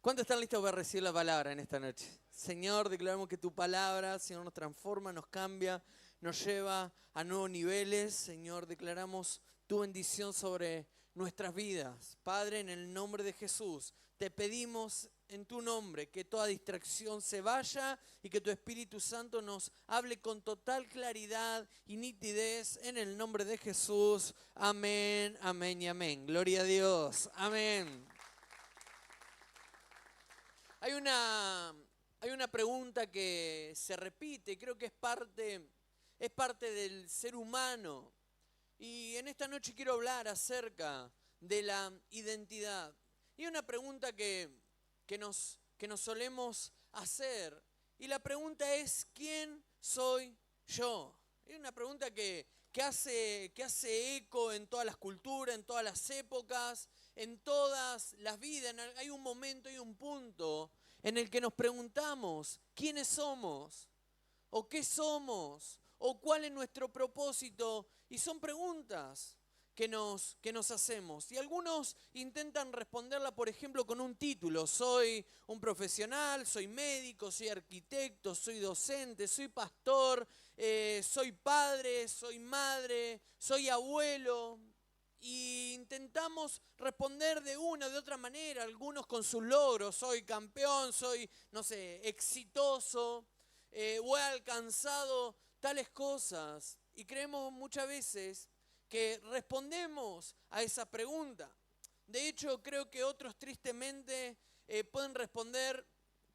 ¿Cuántos están listos para recibir la palabra en esta noche? Señor, declaramos que tu palabra, Señor, nos transforma, nos cambia, nos lleva a nuevos niveles. Señor, declaramos tu bendición sobre nuestras vidas. Padre, en el nombre de Jesús, te pedimos en tu nombre que toda distracción se vaya y que tu Espíritu Santo nos hable con total claridad y nitidez en el nombre de Jesús. Amén, amén y amén. Gloria a Dios. Amén. Hay una pregunta que se repite, creo que es parte del ser humano. Y en esta noche quiero hablar acerca de la identidad. Y una pregunta que nos solemos hacer. Y la pregunta es, ¿quién soy yo? Es una pregunta que hace eco en todas las culturas, en todas las épocas, en todas las vidas. Hay un momento, hay un punto en el que nos preguntamos, ¿quiénes somos? ¿O qué somos? ¿O cuál es nuestro propósito? Y son preguntas que nos hacemos. Y algunos intentan responderla, por ejemplo, con un título. Soy un profesional, soy médico, soy arquitecto, soy docente, soy pastor, soy padre, soy madre, soy abuelo. Y intentamos responder de una o de otra manera, algunos con sus logros. Soy campeón, soy, no sé, exitoso, o he alcanzado tales cosas. Y creemos muchas veces que respondemos a esa pregunta. De hecho, creo que otros tristemente pueden responder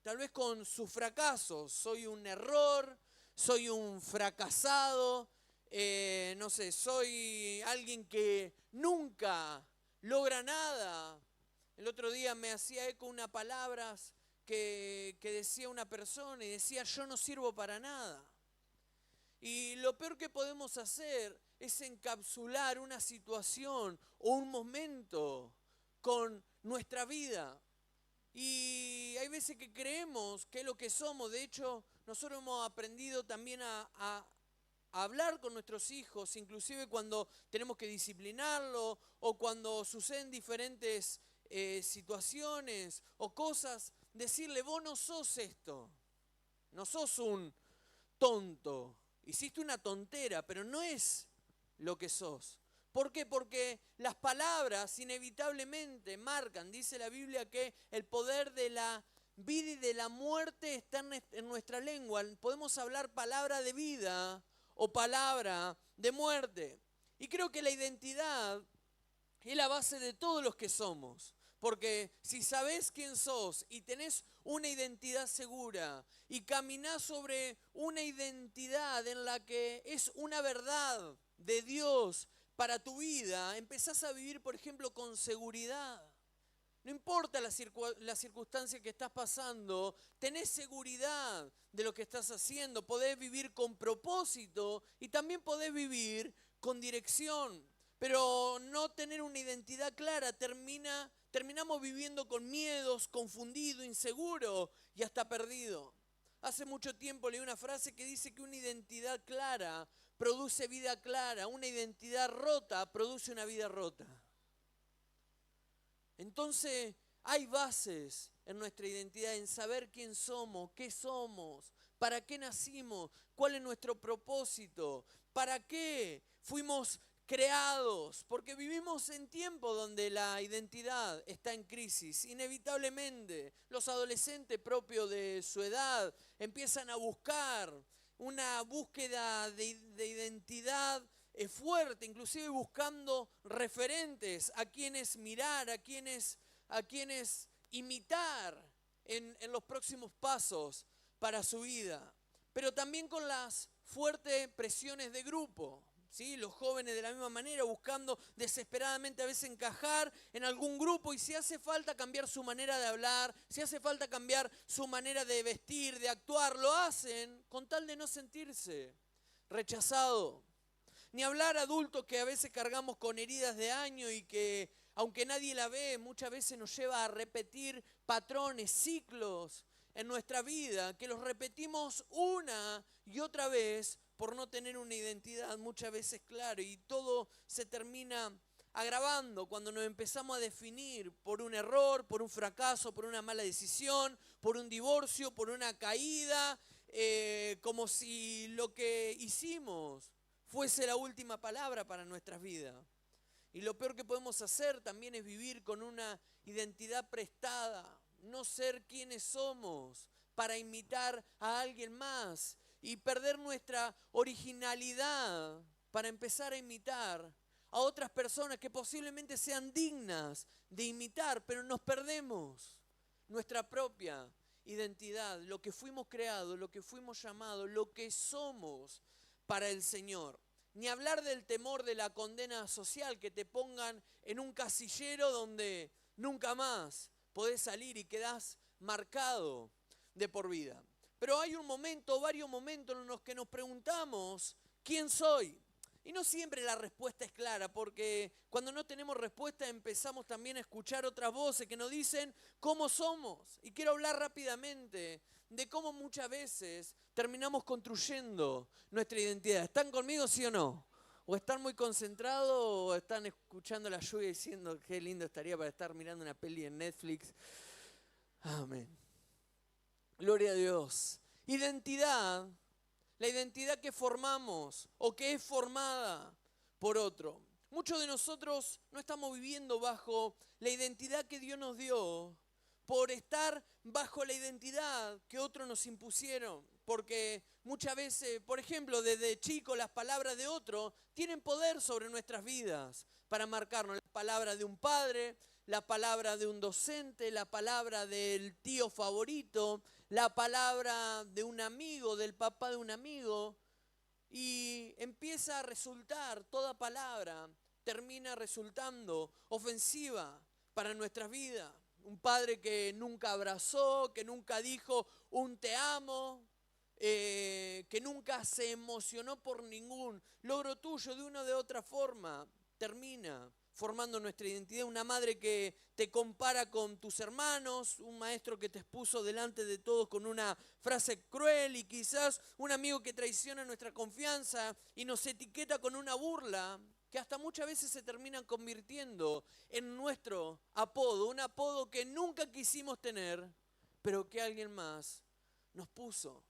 tal vez con sus fracasos. Soy un error, soy un fracasado, no sé, soy alguien que nunca logra nada. El otro día me hacía eco unas palabras que decía una persona y decía, yo no sirvo para nada. Y lo peor que podemos hacer es encapsular una situación o un momento con nuestra vida. Y hay veces que creemos que es lo que somos. De hecho, nosotros hemos aprendido también a hablar con nuestros hijos, inclusive cuando tenemos que disciplinarlo o cuando suceden diferentes situaciones o cosas, decirle, vos no sos esto, no sos un tonto, hiciste una tontera, pero no es lo que sos. ¿Por qué? Porque las palabras inevitablemente marcan, dice la Biblia, que el poder de la vida y de la muerte está en nuestra lengua. Podemos hablar palabra de vida o palabra de muerte. Y creo que la identidad es la base de todos los que somos. Porque si sabés quién sos y tenés una identidad segura y caminás sobre una identidad en la que es una verdad de Dios para tu vida, empezás a vivir, por ejemplo, con seguridad. No importa la circunstancia que estás pasando, tenés seguridad de lo que estás haciendo, podés vivir con propósito y también podés vivir con dirección. Pero no tener una identidad clara terminamos viviendo con miedos, confundido, inseguro y hasta perdido. Hace mucho tiempo leí una frase que dice que una identidad clara produce vida clara, una identidad rota produce una vida rota. Entonces hay bases en nuestra identidad, en saber quién somos, qué somos, para qué nacimos, cuál es nuestro propósito, para qué fuimos creados, porque vivimos en tiempos donde la identidad está en crisis. Inevitablemente, los adolescentes propios de su edad empiezan a buscar una búsqueda de identidad fuerte, inclusive buscando referentes a quienes mirar, a quienes imitar en los próximos pasos para su vida. Pero también con las fuertes presiones de grupo. ¿Sí? Los jóvenes de la misma manera buscando desesperadamente a veces encajar en algún grupo y si hace falta cambiar su manera de hablar, si hace falta cambiar su manera de vestir, de actuar, lo hacen con tal de no sentirse rechazado. Ni hablar adultos que a veces cargamos con heridas de año y que, aunque nadie la ve, muchas veces nos lleva a repetir patrones, ciclos en nuestra vida, que los repetimos una y otra vez por no tener una identidad muchas veces clara y todo se termina agravando cuando nos empezamos a definir por un error, por un fracaso, por una mala decisión, por un divorcio, por una caída, como si lo que hicimos fuese la última palabra para nuestras vidas. Y lo peor que podemos hacer también es vivir con una identidad prestada, no ser quienes somos para imitar a alguien más y perder nuestra originalidad para empezar a imitar a otras personas que posiblemente sean dignas de imitar, pero nos perdemos nuestra propia identidad, lo que fuimos creados, lo que fuimos llamados, lo que somos para el Señor. Ni hablar del temor de la condena social, que te pongan en un casillero donde nunca más podés salir y quedás marcado de por vida. Pero hay un momento, varios momentos en los que nos preguntamos, ¿quién soy? Y no siempre la respuesta es clara, porque cuando no tenemos respuesta empezamos también a escuchar otras voces que nos dicen cómo somos. Y quiero hablar rápidamente de cómo muchas veces terminamos construyendo nuestra identidad. ¿Están conmigo, sí o no? ¿O están muy concentrados o están escuchando la lluvia diciendo qué lindo estaría para estar mirando una peli en Netflix? Amén. Gloria a Dios. Identidad. La identidad que formamos o que es formada por otro. Muchos de nosotros no estamos viviendo bajo la identidad que Dios nos dio por estar bajo la identidad que otros nos impusieron. Porque muchas veces, por ejemplo, desde chico las palabras de otro tienen poder sobre nuestras vidas para marcarnos. La palabra de un padre, la palabra de un docente, la palabra del tío favorito, la palabra de un amigo, del papá de un amigo, y empieza a resultar, toda palabra termina resultando ofensiva para nuestras vidas. Un padre que nunca abrazó, que nunca dijo un te amo, que nunca se emocionó por ningún logro tuyo de una o de otra forma, termina formando nuestra identidad. Una madre que te compara con tus hermanos, un maestro que te expuso delante de todos con una frase cruel y quizás un amigo que traiciona nuestra confianza y nos etiqueta con una burla que hasta muchas veces se terminan convirtiendo en nuestro apodo, un apodo que nunca quisimos tener, pero que alguien más nos puso.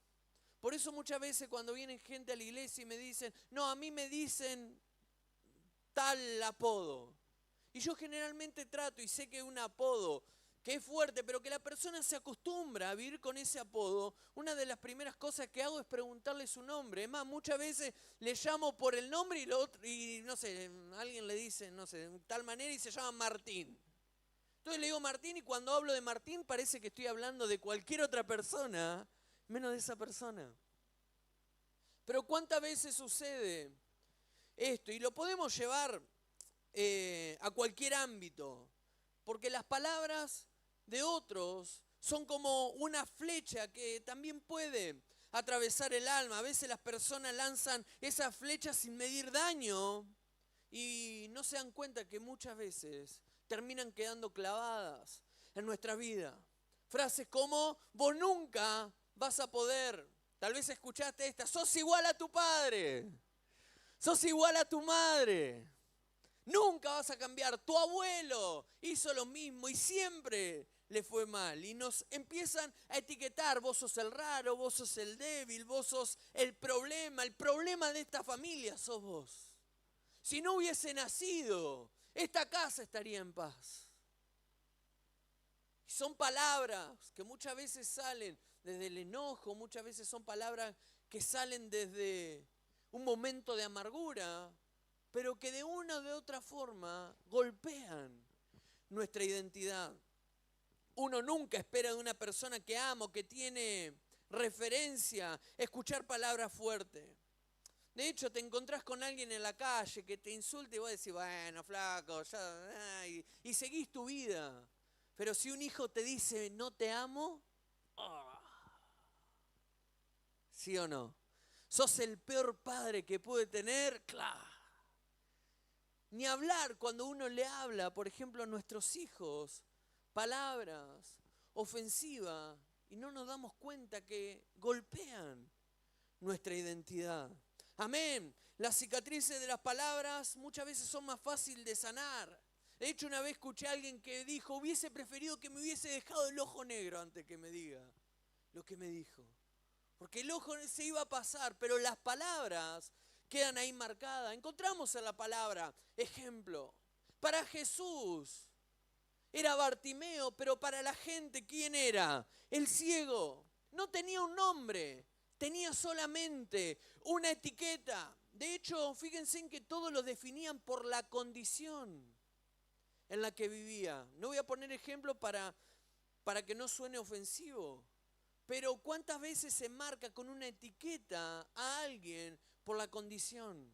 Por eso muchas veces cuando vienen gente a la iglesia y me dicen, no, a mí me dicen tal apodo. Y yo generalmente trato, y sé que es un apodo que es fuerte, pero que la persona se acostumbra a vivir con ese apodo, una de las primeras cosas que hago es preguntarle su nombre. Es más, muchas veces le llamo por el nombre y, no sé, alguien le dice, no sé, de tal manera y se llama Martín. Entonces le digo Martín y cuando hablo de Martín parece que estoy hablando de cualquier otra persona, menos de esa persona. Pero ¿cuántas veces sucede esto? Y lo podemos llevar a cualquier ámbito, porque las palabras de otros son como una flecha que también puede atravesar el alma. A veces las personas lanzan esas flechas sin medir daño y no se dan cuenta que muchas veces terminan quedando clavadas en nuestra vida. Frases como, vos nunca vas a poder, tal vez escuchaste esta, sos igual a tu padre, sos igual a tu madre. Nunca vas a cambiar, tu abuelo hizo lo mismo y siempre le fue mal. Y nos empiezan a etiquetar, vos sos el raro, vos sos el débil, vos sos el problema de esta familia sos vos. Si no hubiese nacido, esta casa estaría en paz. Y son palabras que muchas veces salen desde el enojo, muchas veces son palabras que salen desde un momento de amargura, pero que de una o de otra forma golpean nuestra identidad. Uno nunca espera de una persona que ama o que tiene referencia escuchar palabras fuertes. De hecho, te encontrás con alguien en la calle que te insulta y vos decís, bueno, flaco, ya, y seguís tu vida. Pero si un hijo te dice, no te amo, oh, ¿sí o no? Sos el peor padre que puede tener, claro. Ni hablar cuando uno le habla, por ejemplo, a nuestros hijos, palabras ofensivas, y no nos damos cuenta que golpean nuestra identidad. Amén. Las cicatrices de las palabras muchas veces son más fáciles de sanar. De hecho, una vez escuché a alguien que dijo, hubiese preferido que me hubiese dejado el ojo negro antes que me diga lo que me dijo. Porque el ojo se iba a pasar, pero las palabras quedan ahí marcadas. Encontramos en la palabra, ejemplo, para Jesús era Bartimeo, pero para la gente, ¿quién era? El ciego. No tenía un nombre, tenía solamente una etiqueta. De hecho, fíjense en que todos lo definían por la condición en la que vivía. No voy a poner ejemplo para que no suene ofensivo, pero ¿cuántas veces se marca con una etiqueta a alguien por la condición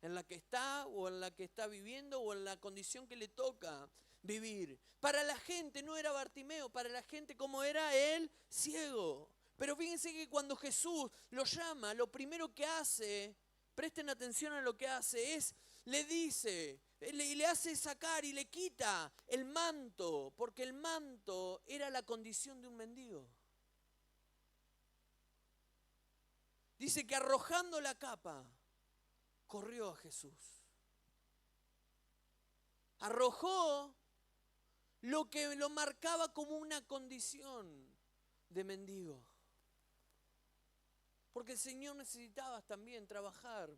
en la que está o en la que está viviendo o en la condición que le toca vivir? Para la gente no era Bartimeo, para la gente como era el ciego. Pero fíjense que cuando Jesús lo llama, lo primero que hace, presten atención a lo que hace, le dice, le hace sacar y le quita el manto, porque el manto era la condición de un mendigo. Dice que arrojando la capa, corrió a Jesús. Arrojó lo que lo marcaba como una condición de mendigo. Porque el Señor necesitaba también trabajar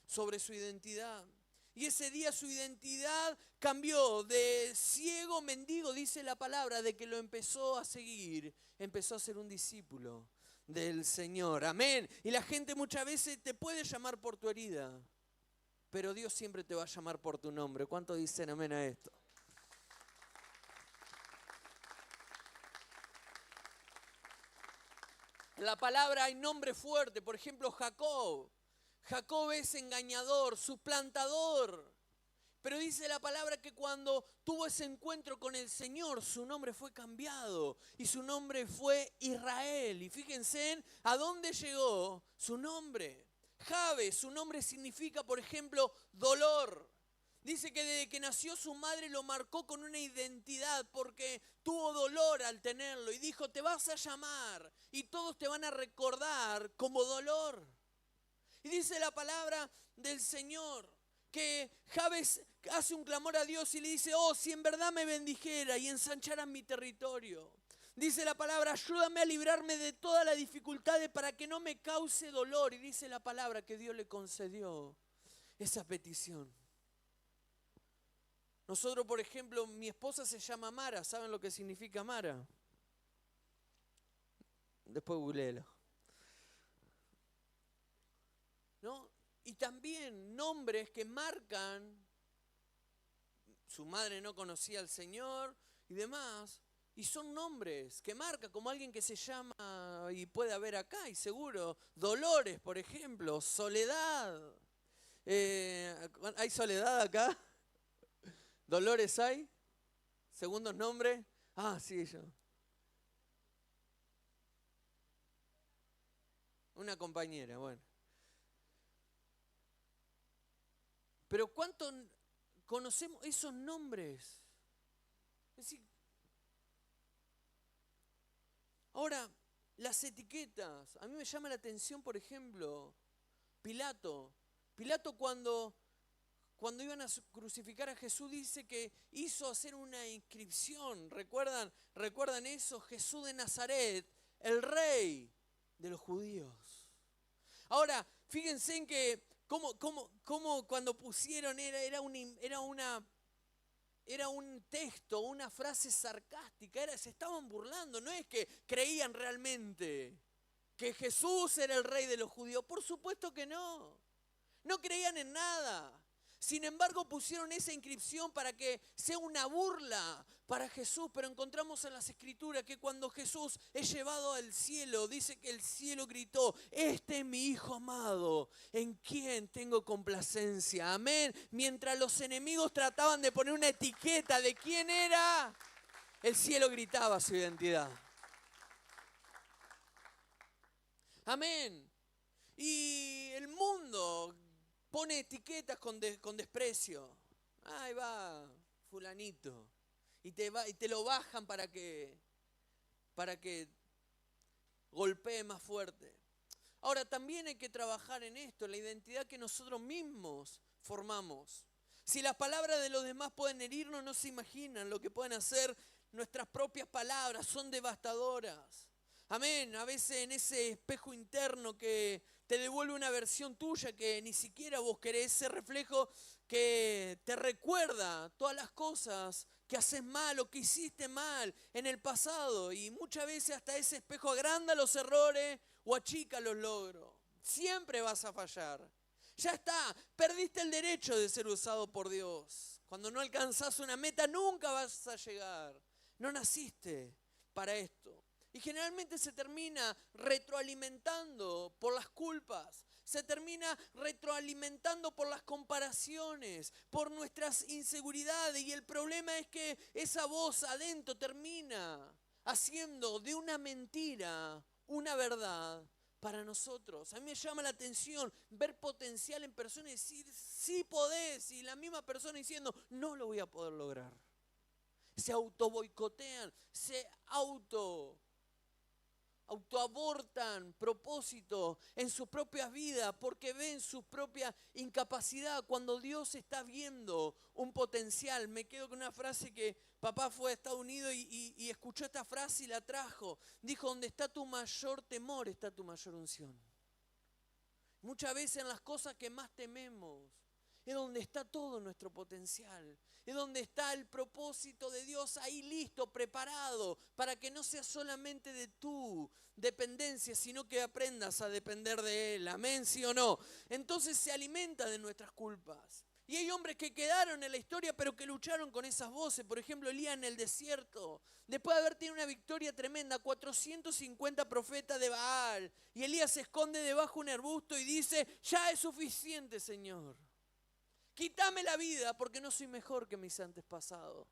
sobre su identidad. Y ese día su identidad cambió de ciego, mendigo, dice la palabra, de que lo empezó a seguir, empezó a ser un discípulo del Señor. Amén. Y la gente muchas veces te puede llamar por tu herida, pero Dios siempre te va a llamar por tu nombre. ¿Cuántos dicen amén a esto? En la palabra hay nombre fuerte, por ejemplo Jacob. Jacob es engañador, suplantador. Pero dice la palabra que cuando tuvo ese encuentro con el Señor, su nombre fue cambiado y su nombre fue Israel. Y fíjense a dónde llegó su nombre. Jabes, su nombre significa, por ejemplo, dolor. Dice que desde que nació su madre lo marcó con una identidad porque tuvo dolor al tenerlo y dijo, te vas a llamar y todos te van a recordar como dolor. Y dice la palabra del Señor que Jabes hace un clamor a Dios y le dice, oh, si en verdad me bendijera y ensancharan mi territorio. Dice la palabra, ayúdame a librarme de todas las dificultades para que no me cause dolor. Y dice la palabra que Dios le concedió esa petición. Nosotros, por ejemplo, mi esposa se llama Mara. ¿Saben lo que significa Mara? Después googleelo. ¿No? Y también nombres que marcan, su madre no conocía al Señor y demás, y son nombres que marcan como alguien que se llama, y puede haber acá, y seguro, Dolores, por ejemplo, Soledad. ¿Hay Soledad acá? ¿Dolores hay? ¿Segundos nombres? Ah, sí, yo. Una compañera, bueno. Pero ¿cuánto conocemos esos nombres? Es decir, ahora, las etiquetas. A mí me llama la atención, por ejemplo, Pilato. Pilato cuando iban a crucificar a Jesús dice que hizo hacer una inscripción. ¿Recuerdan eso? Jesús de Nazaret, el rey de los judíos. Ahora, fíjense en que cómo cuando pusieron era un texto, una frase sarcástica, se estaban burlando, no es que creían realmente que Jesús era el rey de los judíos, por supuesto que no creían en nada. Sin embargo, pusieron esa inscripción para que sea una burla para Jesús, pero encontramos en las Escrituras que cuando Jesús es llevado al cielo, dice que el cielo gritó, este es mi Hijo amado, en quien tengo complacencia. Amén. Mientras los enemigos trataban de poner una etiqueta de quién era, el cielo gritaba su identidad. Amén. Y el mundo pone etiquetas con desprecio. Ahí va fulanito. Y te lo bajan para que golpee más fuerte. Ahora, también hay que trabajar en esto, en la identidad que nosotros mismos formamos. Si las palabras de los demás pueden herirnos, no se imaginan lo que pueden hacer nuestras propias palabras, son devastadoras. Amén, a veces en ese espejo interno que te devuelve una versión tuya que ni siquiera vos querés, ese reflejo que te recuerda todas las cosas que haces mal o que hiciste mal en el pasado. Y muchas veces hasta ese espejo agranda los errores o achica los logros. Siempre vas a fallar. Ya está, perdiste el derecho de ser usado por Dios. Cuando no alcanzás una meta nunca vas a llegar. No naciste para esto. Y generalmente se termina retroalimentando por las culpas. Se termina retroalimentando por las comparaciones, por nuestras inseguridades. Y el problema es que esa voz adentro termina haciendo de una mentira una verdad para nosotros. A mí me llama la atención ver potencial en personas y decir, sí podés. Y la misma persona diciendo, no lo voy a poder lograr. Se autoboicotean, se autoabortan propósito en sus propias vidas porque ven su propia incapacidad cuando Dios está viendo un potencial. Me quedo con una frase que papá fue a Estados Unidos y escuchó esta frase y la trajo. Dijo, donde está tu mayor temor está tu mayor unción. Muchas veces en las cosas que más tememos es donde está todo nuestro potencial. Es donde está el propósito de Dios ahí listo, preparado, para que no sea solamente de tu dependencia, sino que aprendas a depender de Él. Amén, sí o no. Entonces se alimenta de nuestras culpas. Y hay hombres que quedaron en la historia, pero que lucharon con esas voces. Por ejemplo, Elías en el desierto. Después de haber tenido una victoria tremenda, 450 profetas de Baal. Y Elías se esconde debajo de un arbusto y dice, ya es suficiente, Señor. Quítame la vida porque no soy mejor que mis antepasados.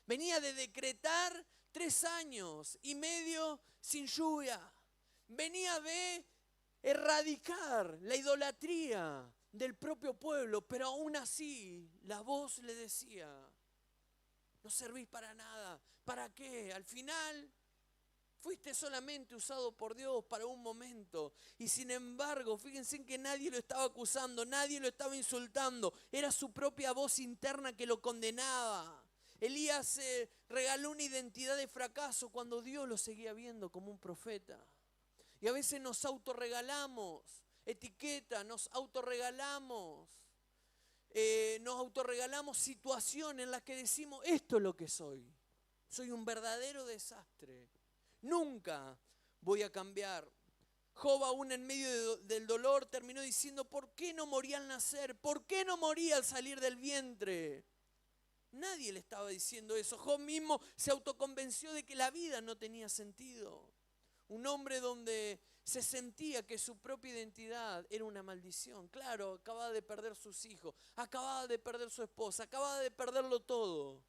Venía de decretar 3 años y medio sin lluvia. Venía de erradicar la idolatría del propio pueblo, pero aún así la voz le decía, no servís para nada. ¿Para qué? Al final fuiste solamente usado por Dios para un momento. Y sin embargo, fíjense en que nadie lo estaba acusando, nadie lo estaba insultando. Era su propia voz interna que lo condenaba. Elías se regaló una identidad de fracaso cuando Dios lo seguía viendo como un profeta. Y a veces nos autorregalamos etiqueta, nos autorregalamos situaciones en las que decimos, esto es lo que soy. Soy un verdadero desastre. Nunca voy a cambiar. Job, aún en medio del dolor, terminó diciendo, ¿por qué no morí al nacer? ¿Por qué no morí al salir del vientre? Nadie le estaba diciendo eso. Job mismo se autoconvenció de que la vida no tenía sentido. Un hombre donde se sentía que su propia identidad era una maldición. Claro, acababa de perder sus hijos, acababa de perder su esposa, acababa de perderlo todo.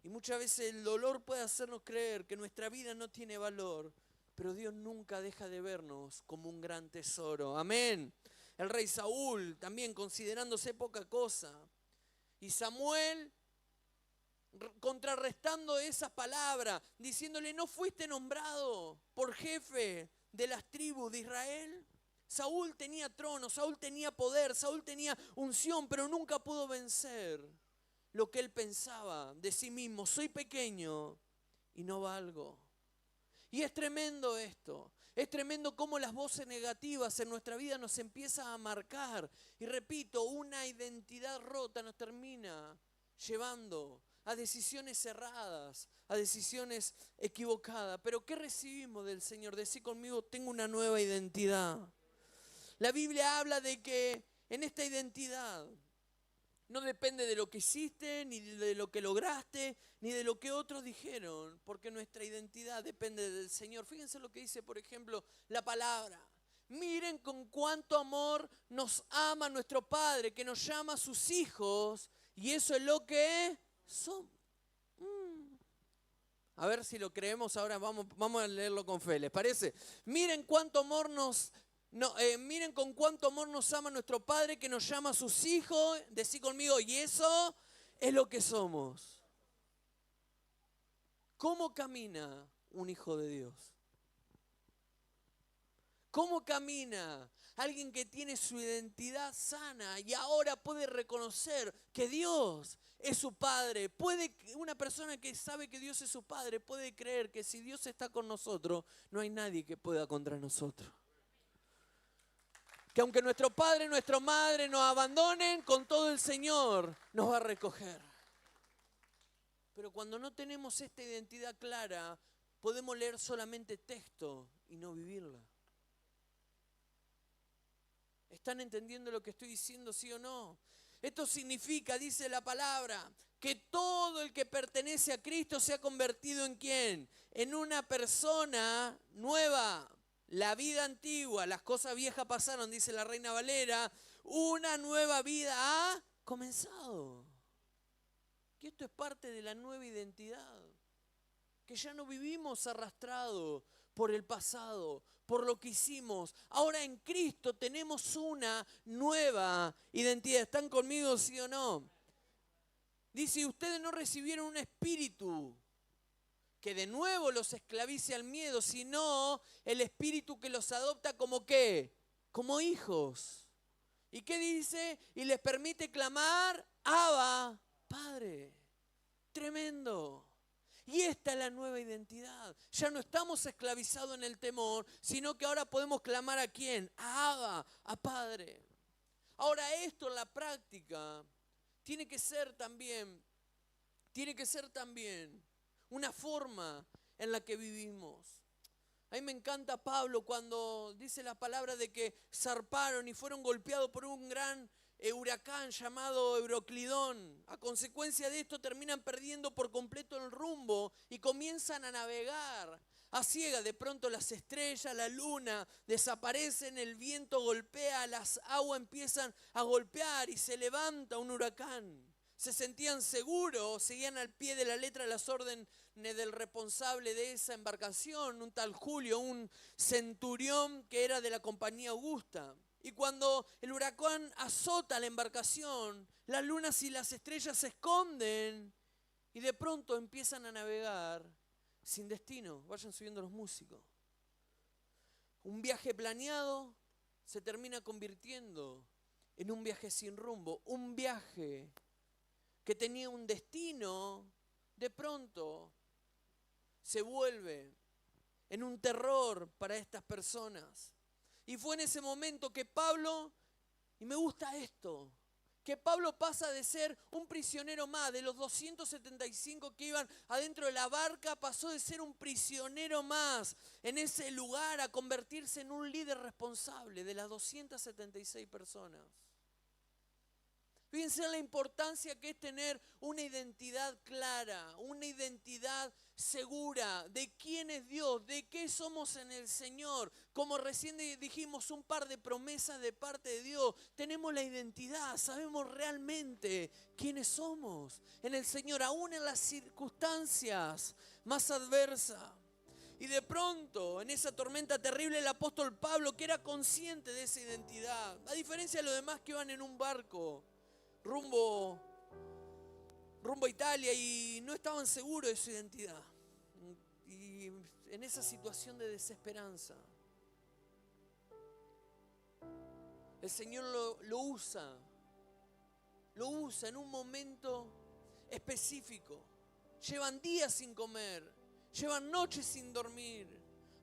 Y muchas veces el dolor puede hacernos creer que nuestra vida no tiene valor, pero Dios nunca deja de vernos como un gran tesoro. Amén. El rey Saúl también considerándose poca cosa. Y Samuel contrarrestando esas palabras, diciéndole, ¿no fuiste nombrado por jefe de las tribus de Israel? Saúl tenía trono, Saúl tenía poder, Saúl tenía unción, pero nunca pudo vencer lo que él pensaba de sí mismo. Soy pequeño y no valgo. Y es tremendo esto. Es tremendo cómo las voces negativas en nuestra vida nos empiezan a marcar. Y repito, una identidad rota nos termina llevando a decisiones erradas, a decisiones equivocadas. Pero ¿qué recibimos del Señor? Decí conmigo, tengo una nueva identidad. La Biblia habla de que en esta identidad no depende de lo que hiciste, ni de lo que lograste, ni de lo que otros dijeron, porque nuestra identidad depende del Señor. Fíjense lo que dice, por ejemplo, la palabra. Miren con cuánto amor nos ama nuestro Padre, que nos llama a sus hijos, y eso es lo que somos. A ver si lo creemos ahora, vamos a leerlo con fe, ¿les parece? Miren cuánto amor miren con cuánto amor nos ama nuestro Padre que nos llama a sus hijos. Decí conmigo, y eso es lo que somos. ¿Cómo camina un hijo de Dios? ¿Cómo camina? Alguien que tiene su identidad sana y ahora puede reconocer que Dios es su Padre. Una persona que sabe que Dios es su Padre puede creer que si Dios está con nosotros, no hay nadie que pueda contra nosotros. Que aunque nuestro padre y nuestra madre nos abandonen, con todo el Señor nos va a recoger. Pero cuando no tenemos esta identidad clara, podemos leer solamente texto y no vivirla. ¿Están entendiendo lo que estoy diciendo, sí o no? Esto significa, dice la palabra, que todo el que pertenece a Cristo se ha convertido ¿en quién? En una persona nueva. La vida antigua, las cosas viejas pasaron, dice la Reina Valera, una nueva vida ha comenzado. Que esto es parte de la nueva identidad. Que ya no vivimos arrastrados por el pasado, por lo que hicimos. Ahora en Cristo tenemos una nueva identidad. ¿Están conmigo, sí o no? Dice, ustedes no recibieron un espíritu que de nuevo los esclavice al miedo, sino el espíritu que los adopta como ¿qué? Como hijos. ¿Y qué dice? Y les permite clamar, Abba, Padre. Tremendo. Y esta es la nueva identidad. Ya no estamos esclavizados en el temor, sino que ahora podemos clamar ¿a quién? A Abba, a Padre. Ahora esto en la práctica tiene que ser también una forma en la que vivimos. A mí me encanta Pablo cuando dice la palabra de que zarparon y fueron golpeados por un gran huracán llamado Euroclidón. A consecuencia de esto terminan perdiendo por completo el rumbo y comienzan a navegar a ciegas. De pronto las estrellas, la luna desaparecen, el viento golpea, las aguas empiezan a golpear y se levanta un huracán. Se sentían seguros, seguían al pie de la letra las órdenes del responsable de esa embarcación, un tal Julio, un centurión que era de la compañía Augusta. Y cuando el huracán azota la embarcación, las lunas y las estrellas se esconden y de pronto empiezan a navegar sin destino. Vayan subiendo los músicos. Un viaje planeado se termina convirtiendo en un viaje sin rumbo, un viaje que tenía un destino, de pronto se vuelve en un terror para estas personas. Y fue en ese momento que Pablo, y me gusta esto, que Pablo pasa de ser un prisionero más, de los 275 que iban adentro de la barca, pasó de ser un prisionero más en ese lugar a convertirse en un líder responsable de las 276 personas. Fíjense en la importancia que es tener una identidad clara, una identidad segura de quién es Dios, de qué somos en el Señor. Como recién dijimos, un par de promesas de parte de Dios. Tenemos la identidad, sabemos realmente quiénes somos en el Señor, aún en las circunstancias más adversas. Y de pronto, en esa tormenta terrible, el apóstol Pablo, que era consciente de esa identidad, a diferencia de los demás que iban en un barco, rumbo a Italia y no estaban seguros de su identidad. Y en esa situación de desesperanza, el Señor lo usa en un momento específico. Llevan días sin comer, llevan noches sin dormir,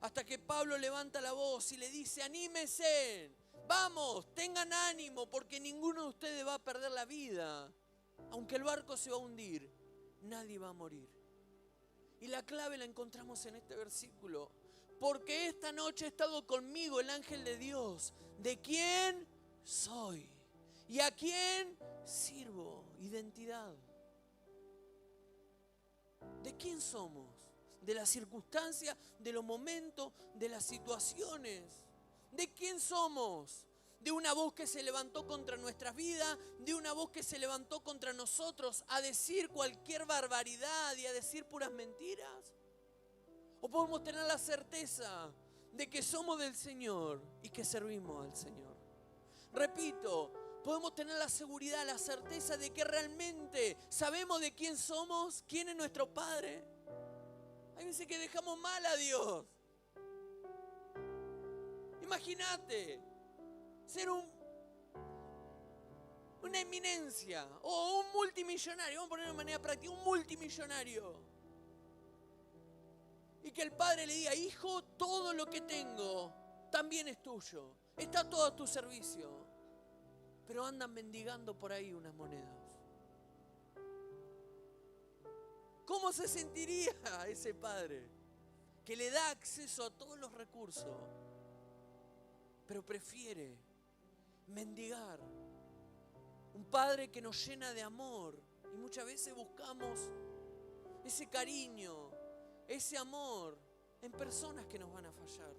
hasta que Pablo levanta la voz y le dice, anímense. Vamos, tengan ánimo, porque ninguno de ustedes va a perder la vida. Aunque el barco se va a hundir, nadie va a morir. Y la clave la encontramos en este versículo. Porque esta noche ha estado conmigo el ángel de Dios, de quién soy y a quién sirvo. Identidad. ¿De quién somos? De las circunstancias, de los momentos, de las situaciones. ¿De quién somos? ¿De una voz que se levantó contra nuestras vidas? ¿De una voz que se levantó contra nosotros a decir cualquier barbaridad y a decir puras mentiras? ¿O podemos tener la certeza de que somos del Señor y que servimos al Señor? Repito, podemos tener la seguridad, la certeza de que realmente sabemos de quién somos, quién es nuestro Padre. Hay veces que dejamos mal a Dios. Imagínate ser una eminencia o un multimillonario, vamos a ponerlo de manera práctica, un multimillonario. Y que el padre le diga: hijo, todo lo que tengo también es tuyo, está todo a tu servicio. Pero andan mendigando por ahí unas monedas. ¿Cómo se sentiría ese padre que le da acceso a todos los recursos, pero prefiere mendigar? Un padre que nos llena de amor, y muchas veces buscamos ese cariño, ese amor en personas que nos van a fallar.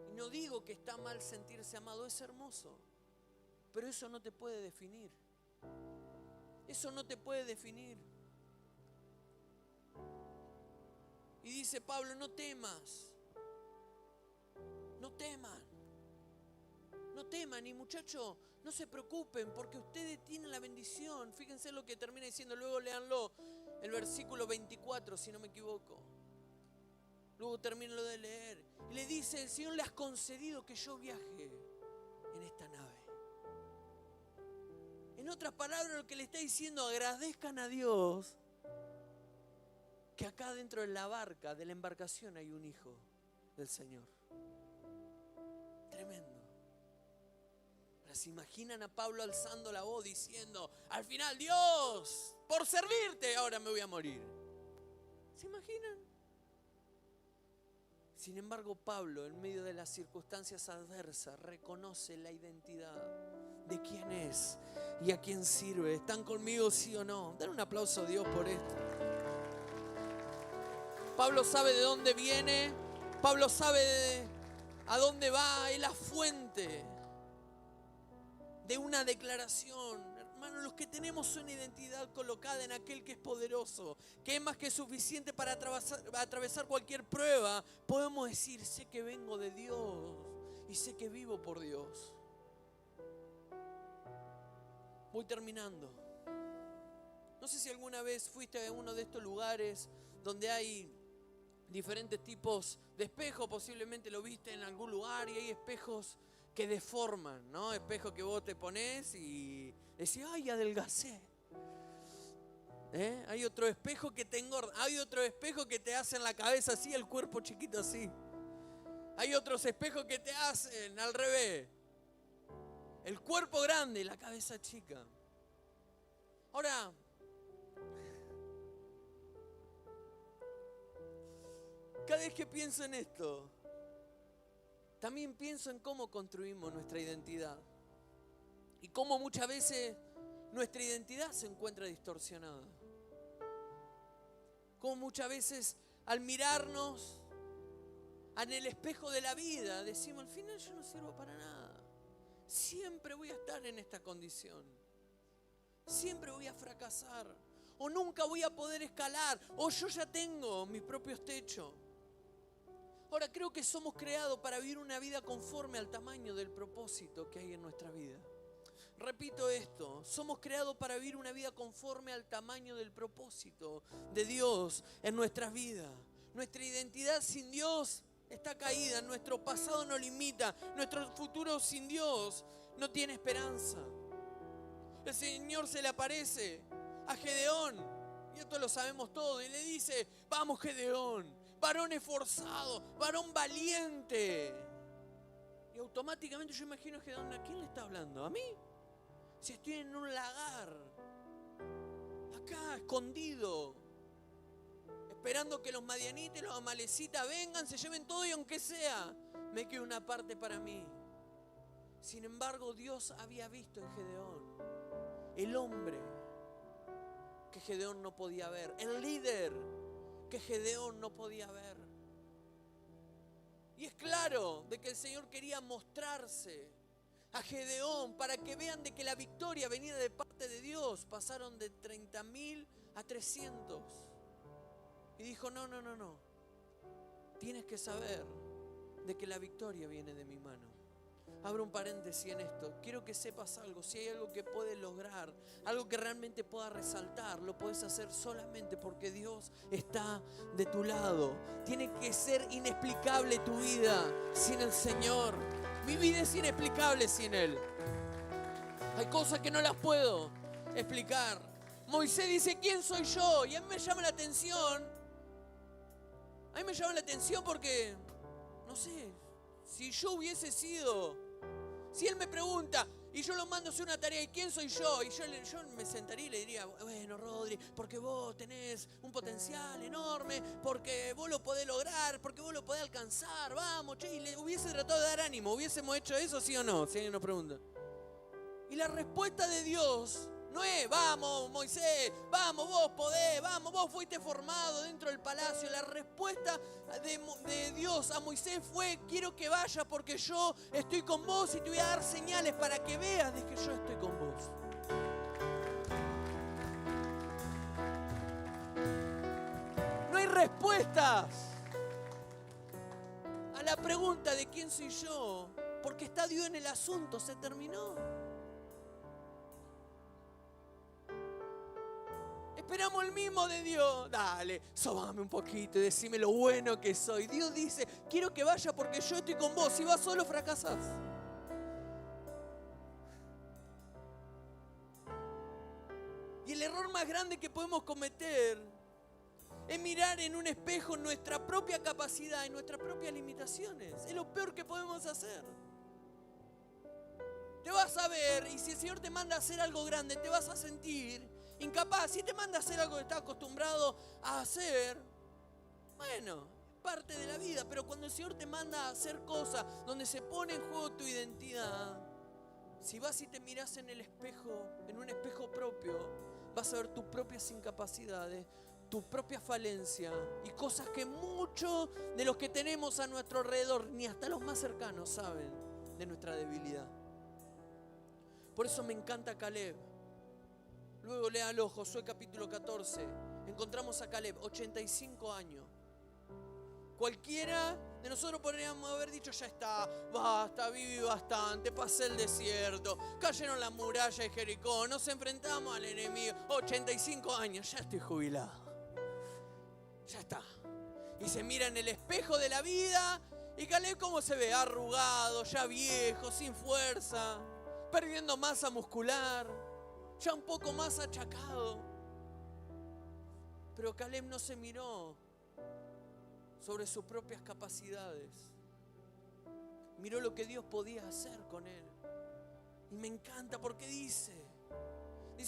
Y no digo que está mal sentirse amado, es hermoso, pero eso no te puede definir. Eso no te puede definir. Y dice Pablo: no temas, no teman, no teman. Y muchachos, no se preocupen, porque ustedes tienen la bendición. Fíjense lo que termina diciendo, luego léanlo, el versículo 24, si no me equivoco. Luego termínalo de leer. Y le dice: el Señor le has concedido que yo viaje en esta nave. En otras palabras, lo que le está diciendo: agradezcan a Dios que acá dentro de la barca, de la embarcación, hay un hijo del Señor. Tremendo. Ahora, ¿se imaginan a Pablo alzando la voz diciendo: al final, Dios, por servirte ahora me voy a morir? ¿Se imaginan? Sin embargo, Pablo, en medio de las circunstancias adversas, reconoce la identidad de quién es y a quién sirve. ¿Están conmigo, sí o no? Den un aplauso a Dios por esto. Pablo sabe de dónde viene, Pablo sabe a dónde va, es la fuente de una declaración. Hermanos, los que tenemos una identidad colocada en aquel que es poderoso, que es más que suficiente para atravesar cualquier prueba, podemos decir: sé que vengo de Dios y sé que vivo por Dios. Voy terminando. No sé si alguna vez fuiste a uno de estos lugares donde hay diferentes tipos de espejos, posiblemente lo viste en algún lugar, y hay espejos que deforman, ¿no? Espejos que vos te ponés y decís: ¡ay, adelgacé! Hay otro espejo que te engorda, hay otro espejo que te hacen la cabeza así, el cuerpo chiquito así. Hay otros espejos que te hacen al revés, el cuerpo grande y la cabeza chica. Ahora, cada vez que pienso en esto, también pienso en cómo construimos nuestra identidad y cómo muchas veces nuestra identidad se encuentra distorsionada. Cómo muchas veces al mirarnos en el espejo de la vida decimos: al final yo no sirvo para nada. Siempre voy a estar en esta condición. Siempre voy a fracasar. O nunca voy a poder escalar. O yo ya tengo mis propios techos. Ahora, creo que somos creados para vivir una vida conforme al tamaño del propósito que hay en nuestra vida. Repito esto: somos creados para vivir una vida conforme al tamaño del propósito de Dios en nuestras vidas. Nuestra identidad sin Dios está caída, nuestro pasado nos limita, nuestro futuro sin Dios no tiene esperanza. El Señor se le aparece a Gedeón, y esto lo sabemos todo, y le dice: vamos, Gedeón, varón esforzado, varón valiente. Y automáticamente yo imagino a Gedeón: ¿a quién le está hablando? ¿A mí? Si estoy en un lagar, acá escondido, esperando que los madianitas y los amalecitas vengan, se lleven todo, y aunque sea, me quede una parte para mí. Sin embargo, Dios había visto en Gedeón el hombre que Gedeón no podía ver, el líder que Gedeón no podía ver. Y es claro de que el Señor quería mostrarse a Gedeón para que vean de que la victoria venía de parte de Dios. Pasaron de 30.000 a 300. Y dijo: no. Tienes que saber de que la victoria viene de mi mano. Abro un paréntesis en esto. Quiero que sepas algo. Si hay algo que puedes lograr, algo que realmente pueda resaltar, lo puedes hacer solamente porque Dios está de tu lado. Tiene que ser inexplicable tu vida sin el Señor. Mi vida es inexplicable sin Él. Hay cosas que no las puedo explicar. Moisés dice, ¿quién soy yo? Y a mí me llama la atención. A mí me llama la atención porque, no sé, si yo hubiese sido... Si Él me pregunta y yo lo mando a hacer una tarea, ¿y quién soy yo? Y yo me sentaría y le diría, bueno, Rodri, porque vos tenés un potencial enorme, porque vos lo podés lograr, porque vos lo podés alcanzar, vamos, che, y le hubiese tratado de dar ánimo. ¿Hubiésemos hecho eso, sí o no? Si alguien nos pregunta. Y la respuesta de Dios no es, vamos, Moisés, vamos, vos podés, vamos, vos fuiste formado dentro del palacio. La respuesta de Dios a Moisés fue, quiero que vayas porque yo estoy con vos y te voy a dar señales para que veas de que yo estoy con vos. No hay respuestas a la pregunta de quién soy yo, porque está Dios en el asunto, se terminó. Esperamos el mismo de Dios. Dale, sobame un poquito y decime lo bueno que soy. Dios dice, quiero que vaya porque yo estoy con vos. Si vas solo, fracasás. Y el error más grande que podemos cometer es mirar en un espejo nuestra propia capacidad y nuestras propias limitaciones. Es lo peor que podemos hacer. Te vas a ver y si el Señor te manda a hacer algo grande, te vas a sentir incapaz. Si te manda a hacer algo que estás acostumbrado a hacer, bueno, es parte de la vida. Pero cuando el Señor te manda a hacer cosas donde se pone en juego tu identidad, si vas y te miras en el espejo, en un espejo propio, vas a ver tus propias incapacidades, tu propia falencia y cosas que muchos de los que tenemos a nuestro alrededor, ni hasta los más cercanos, saben de nuestra debilidad. Por eso me encanta Caleb. Luego léalo, Josué capítulo 14. Encontramos a Caleb, 85 años. Cualquiera de nosotros podríamos haber dicho, ya está, basta, viví bastante, pasé el desierto, cayeron las murallas de Jericó, nos enfrentamos al enemigo, 85 años, ya estoy jubilado. Ya está. Y se mira en el espejo de la vida y Caleb, ¿cómo se ve? Arrugado, ya viejo, sin fuerza, perdiendo masa muscular, ya un poco más achacado. Pero Caleb no se miró sobre sus propias capacidades. Miró lo que Dios podía hacer con él. Y me encanta porque dice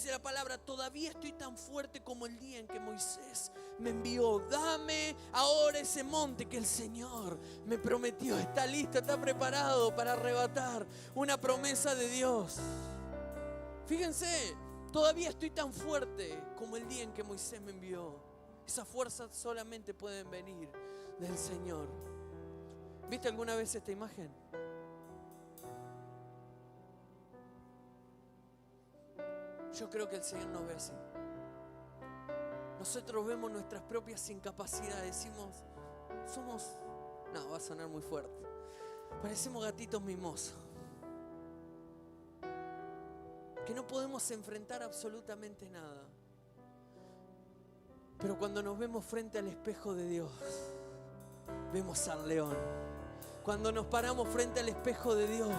la palabra, todavía estoy tan fuerte como el día en que Moisés me envió. Dame ahora ese monte que el Señor me prometió. Está listo, está preparado para arrebatar una promesa de Dios. Fíjense, todavía estoy tan fuerte como el día en que Moisés me envió. Esas fuerzas solamente pueden venir del Señor. ¿Viste alguna vez esta imagen? Yo creo que el Señor nos ve así. Nosotros vemos nuestras propias incapacidades. Decimos, va a sonar muy fuerte. Parecemos gatitos mimosos. Que no podemos enfrentar absolutamente nada. Pero cuando nos vemos frente al espejo de Dios, vemos al león. Cuando nos paramos frente al espejo de Dios,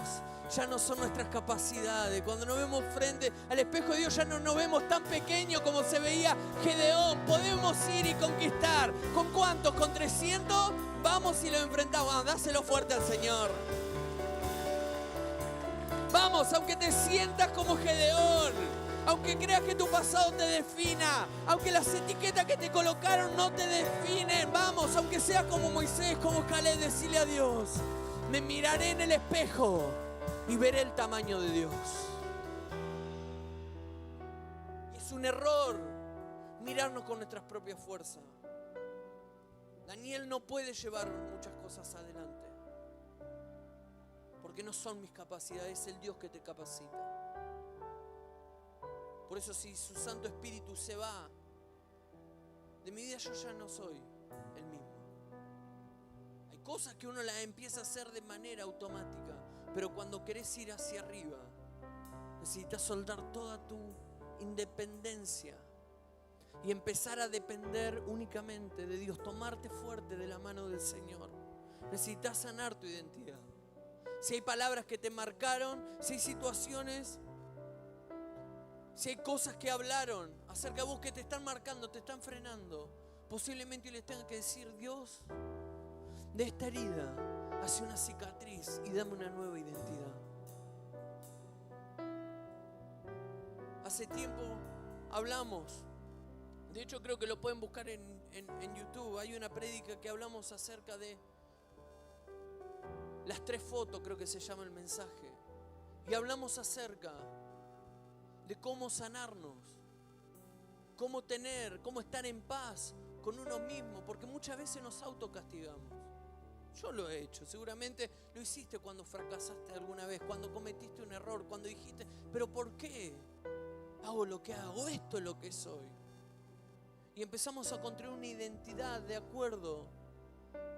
ya no son nuestras capacidades. Cuando nos vemos frente al espejo de Dios, ya no nos vemos tan pequeños como se veía Gedeón. Podemos ir y conquistar. ¿Con cuántos? ¿Con 300? Vamos y lo enfrentamos. Dáselo fuerte al Señor. Vamos, aunque te sientas como Gedeón, aunque creas que tu pasado te defina, aunque las etiquetas que te colocaron no te definen, vamos, aunque seas como Moisés, como Caleb, decirle a Dios, me miraré en el espejo y veré el tamaño de Dios. Y es un error mirarnos con nuestras propias fuerzas. Daniel no puede llevar muchas cosas adelante, porque no son mis capacidades, es el Dios que te capacita. Por eso si su Santo Espíritu se va de mi vida, yo ya no soy el mismo. Hay cosas que uno las empieza a hacer de manera automática, Pero cuando querés ir hacia arriba, necesitas soltar toda tu independencia y empezar a depender únicamente de Dios, tomarte fuerte de la mano del Señor. Necesitas sanar tu identidad. Si hay palabras que te marcaron, si hay situaciones, si hay cosas que hablaron acerca de vos que te están marcando, te están frenando, posiblemente les tengan que decir: Dios, de esta herida hace una cicatriz y dame una nueva identidad. Hace tiempo hablamos, de hecho creo que lo pueden buscar en YouTube, hay una prédica que hablamos acerca de las 3 fotos, creo que se llama el mensaje. Y hablamos acerca de cómo sanarnos, cómo estar en paz con uno mismo, porque muchas veces nos autocastigamos. Yo lo he hecho, seguramente lo hiciste cuando fracasaste alguna vez, cuando cometiste un error, cuando dijiste: ¿pero por qué hago lo que hago? Esto es lo que soy. Y empezamos a construir una identidad de acuerdo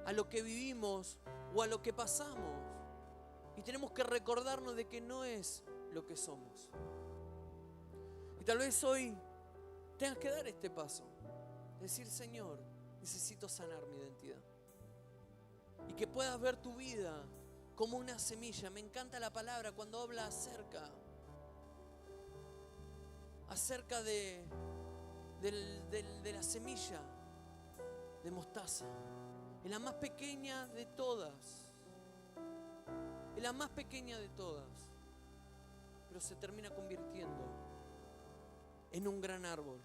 a lo que vivimos o a lo que pasamos. Y tenemos que recordarnos de que no es lo que somos. Y tal vez hoy tengas que dar este paso. Decir: Señor, necesito sanar mi identidad. Y que puedas ver tu vida como una semilla. Me encanta la palabra cuando habla acerca de la semilla de mostaza. Es la más pequeña de todas. Es la más pequeña de todas. Pero se termina convirtiendo en un gran árbol.